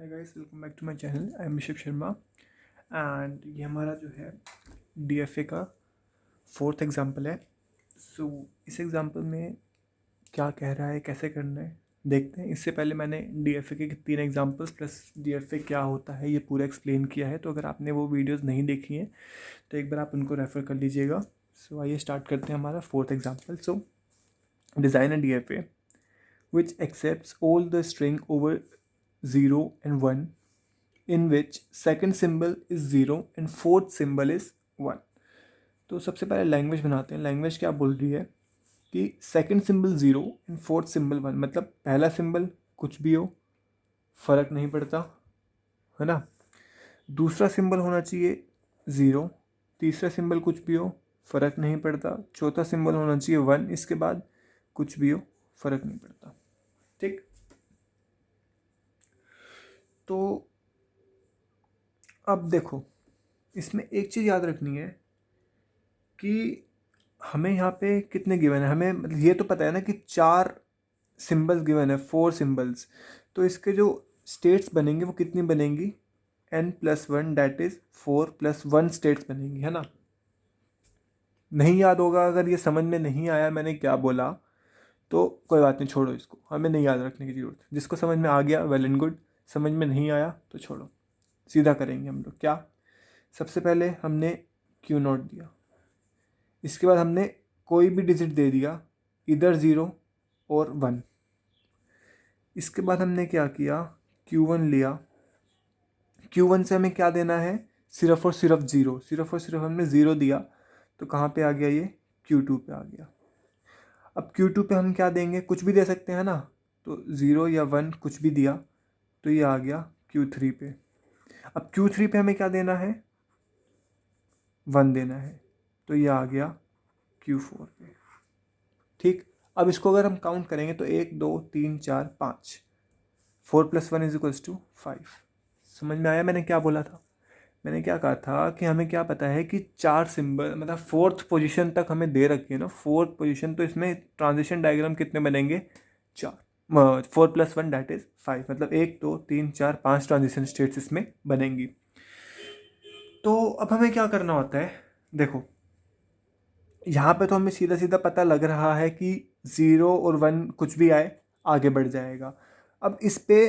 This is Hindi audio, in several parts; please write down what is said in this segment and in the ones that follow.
Guys, welcome back to my channel. I am Rishabh Sharma and ये हमारा जो है डीएफए का 4th एग्जाम्पल है। इस एग्जाम्पल में क्या कह रहा है, कैसे करना है, देखते हैं। इससे पहले मैंने डीएफए के 3 एग्जाम्पल्स प्लस डीएफए क्या होता है ये पूरा एक्सप्लेन किया है, तो अगर आपने वो वीडियोज़ नहीं देखी हैं तो एक बार आप उनको रेफ़र कर लीजिएगा। आइए स्टार्ट करते हैं हमारा 4th example. Design a DFA which accepts all the string over 0 and 1 in which second symbol is 0 and fourth symbol is 1। तो सबसे पहले लैंग्वेज बनाते हैं। लैंग्वेज क्या बोल रही है कि second symbol 0 and fourth symbol 1, मतलब पहला सिंबल कुछ भी हो फ़र्क नहीं पड़ता, है ना। दूसरा सिंबल होना चाहिए 0, तीसरा सिंबल कुछ भी हो फ़र्क नहीं पड़ता, चौथा सिंबल होना चाहिए 1, इसके बाद कुछ भी हो फ़र्क नहीं पड़ता। ठीक, तो अब देखो, इसमें एक चीज़ याद रखनी है कि हमें यहाँ पे कितने गिवन है। हमें मतलब ये तो पता है ना कि 4 सिंबल्स गिवन है, 4 सिंबल्स। तो इसके जो स्टेट्स बनेंगे वो कितनी बनेंगी, n+1 डैट इज़ 4 + 1 स्टेट्स बनेंगी, है ना। नहीं याद होगा, अगर ये समझ में नहीं आया मैंने क्या बोला तो कोई बात नहीं, छोड़ो इसको, हमें नहीं याद रखने की ज़रूरत। जिसको समझ में आ गया वेल एंड गुड, समझ में नहीं आया तो छोड़ो। सीधा करेंगे हम लोग। क्या, सबसे पहले हमने Q0 दिया, इसके बाद हमने कोई भी डिजिट दे दिया, इधर 0 और 1। इसके बाद हमने क्या किया, Q1 लिया। Q1 से हमें क्या देना है, सिर्फ और सिर्फ 0, सिर्फ और सिर्फ हमने 0 दिया, तो कहाँ पे आ गया ये, Q2 पे आ गया। अब Q2 पे हम क्या देंगे, कुछ भी दे सकते हैं ना, तो 0 या 1 कुछ भी दिया तो ये आ गया Q3 पे। अब Q3 पे हमें क्या देना है, 1 देना है, तो ये आ गया Q4 पे। ठीक, अब इसको अगर हम काउंट करेंगे तो 1 2 3 4 5, 4 + 1 = 5। समझ में आया मैंने क्या बोला था। मैंने क्या कहा था कि हमें क्या पता है कि 4 सिंबल, मतलब 4th पोजीशन तक हमें दे रखी है ना, 4th पोजीशन। तो इसमें ट्रांजिशन डायग्राम कितने बनेंगे, 4, 4 + 1 डैट इज़ 5, मतलब 1 2 3 4 5 ट्रांजिशन स्टेट्स इसमें बनेंगी। तो अब हमें क्या करना होता है, देखो यहाँ पे तो हमें सीधा सीधा पता लग रहा है कि 0 और 1 कुछ भी आए आगे बढ़ जाएगा। अब इस पे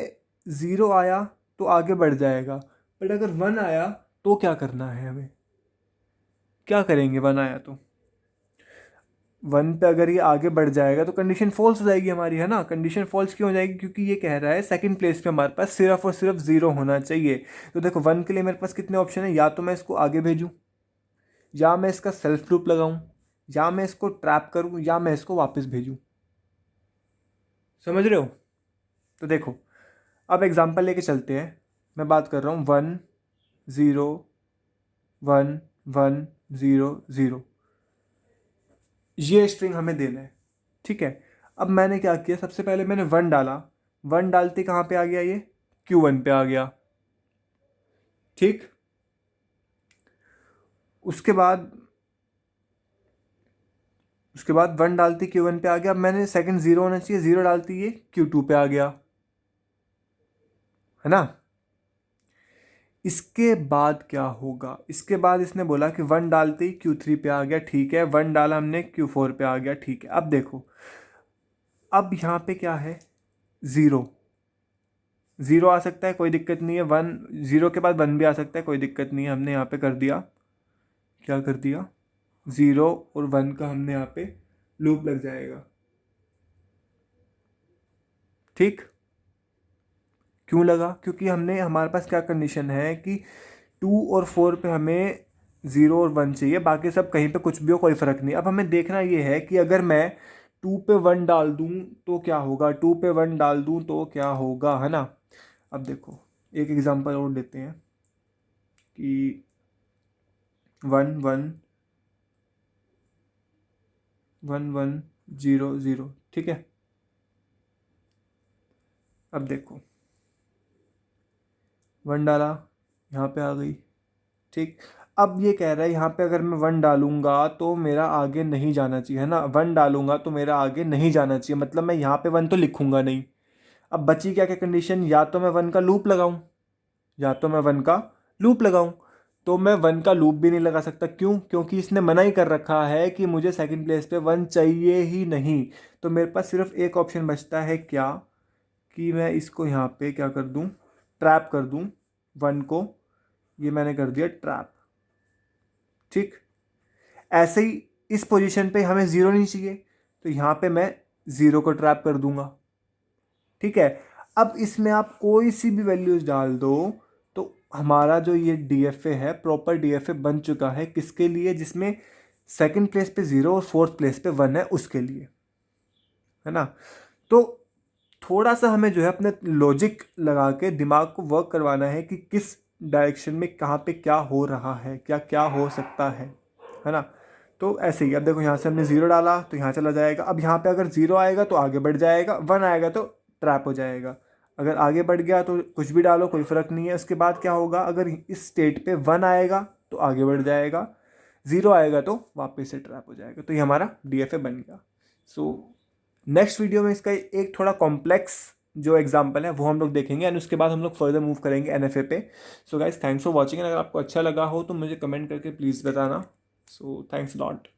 0 आया तो आगे बढ़ जाएगा, बट अगर 1 आया तो क्या करना है, हमें क्या करेंगे। 1 आया तो 1 पे अगर ये आगे बढ़ जाएगा तो कंडीशन फॉल्स हो जाएगी हमारी, है ना। कंडीशन फॉल्स क्यों हो जाएगी, क्योंकि ये कह रहा है सेकंड प्लेस पे हमारे पास सिर्फ और सिर्फ 0 होना चाहिए। तो देखो 1 के लिए मेरे पास कितने ऑप्शन है, या तो मैं इसको आगे भेजूँ, या मैं इसका सेल्फ लूप लगाऊं, या मैं इसको ट्रैप करूं, या मैं इसको वापस भेजूं। समझ रहे हो। तो देखो अब एग्जांपल लेके चलते हैं। मैं बात कर रहा हूं 1 0 1 1 0 0, ये स्ट्रिंग हमें देना है। ठीक है, अब मैंने क्या किया, सबसे पहले मैंने 1 डाला। 1 डालते कहाँ पे आ गया, ये Q1 पे आ गया। ठीक, उसके बाद 1 डालती Q1 पे आ गया। अब मैंने सेकंड 0 होना चाहिए, 0 डालती ये Q2 पे आ गया, है ना। इसके बाद क्या होगा, इसके बाद इसने बोला कि 1 डालते ही Q3 पे आ गया, ठीक है। 1 डाला हमने Q4 पे आ गया, ठीक है। अब देखो, अब यहाँ पे क्या है, 0 0 आ सकता है, कोई दिक्कत नहीं है। 1 0 के बाद 1 भी आ सकता है, कोई दिक्कत नहीं है। हमने यहाँ पे कर दिया, क्या कर दिया, 0 और 1 का हमने यहाँ पे लूप लग जाएगा। ठीक, क्यों लगा, क्योंकि हमने, हमारे पास क्या कंडीशन है कि 2 और 4 पे हमें 0 और 1 चाहिए, बाकी सब कहीं पे कुछ भी हो कोई फ़र्क नहीं। अब हमें देखना ये है कि अगर मैं 2 पे 1 डाल दूँ तो क्या होगा, 2 पे 1 डाल दूँ तो क्या होगा, है ना। अब देखो एक एग्जांपल और लेते हैं कि 1 1 1 1 0 0, ठीक है। अब देखो 1 डाला, यहाँ पे आ गई, ठीक। अब ये कह रहा है यहाँ पे अगर मैं 1 डालूंगा तो मेरा आगे नहीं जाना चाहिए, है ना। 1 डालूंगा तो मेरा आगे नहीं जाना चाहिए, मतलब मैं यहाँ पे 1 तो लिखूंगा नहीं। अब बची क्या क्या कंडीशन, या तो मैं 1 का लूप लगाऊं, या तो मैं 1 का लूप लगाऊं। तो मैं 1 का लूप भी नहीं लगा सकता, क्यों? क्योंकि इसने मना ही कर रखा है कि मुझे सेकंड प्लेस पे 1 चाहिए ही नहीं। तो मेरे पास सिर्फ एक ऑप्शन बचता है, क्या? कि मैं इसको यहाँ पे क्या कर दूँ, ट्रैप कर दूँ 1 को। ये मैंने कर दिया ट्रैप, ठीक। ऐसे ही इस पोजीशन पे हमें 0 नहीं चाहिए, तो यहाँ पे मैं 0 को ट्रैप कर दूंगा, ठीक है। अब इसमें आप कोई सी भी वैल्यूज डाल दो, तो हमारा जो ये DFA है, प्रॉपर DFA बन चुका है। किसके लिए? जिसमें सेकंड प्लेस पे 0 और फोर्थ प्लेस पे 1 है, उसके लिए, है ना। तो थोड़ा सा हमें जो है अपने लॉजिक लगा के दिमाग को वर्क करवाना है कि किस डायरेक्शन में कहाँ पे क्या हो रहा है, क्या क्या हो सकता है ना। तो ऐसे ही अब देखो, यहाँ से हमने 0 डाला तो यहाँ चला जाएगा। अब यहाँ पे अगर 0 आएगा तो आगे बढ़ जाएगा, 1 आएगा तो ट्रैप हो जाएगा। अगर आगे बढ़ गया तो कुछ भी डालो, कोई फ़र्क नहीं है। उसके बाद क्या होगा, अगर इस स्टेट पे 1 आएगा तो आगे बढ़ जाएगा, 0 आएगा तो वापस से ट्रैप हो जाएगा। तो ये हमारा DFA बन गया। सो नेक्स्ट वीडियो में इसका एक थोड़ा कॉम्प्लेक्स जो एग्जांपल है वो हम लोग देखेंगे, एंड उसके बाद हम लोग फर्दर मूव करेंगे NFA पे। So guys, thanks for watching. अगर आपको अच्छा लगा हो तो मुझे कमेंट करके प्लीज़ बताना। So thanks lot.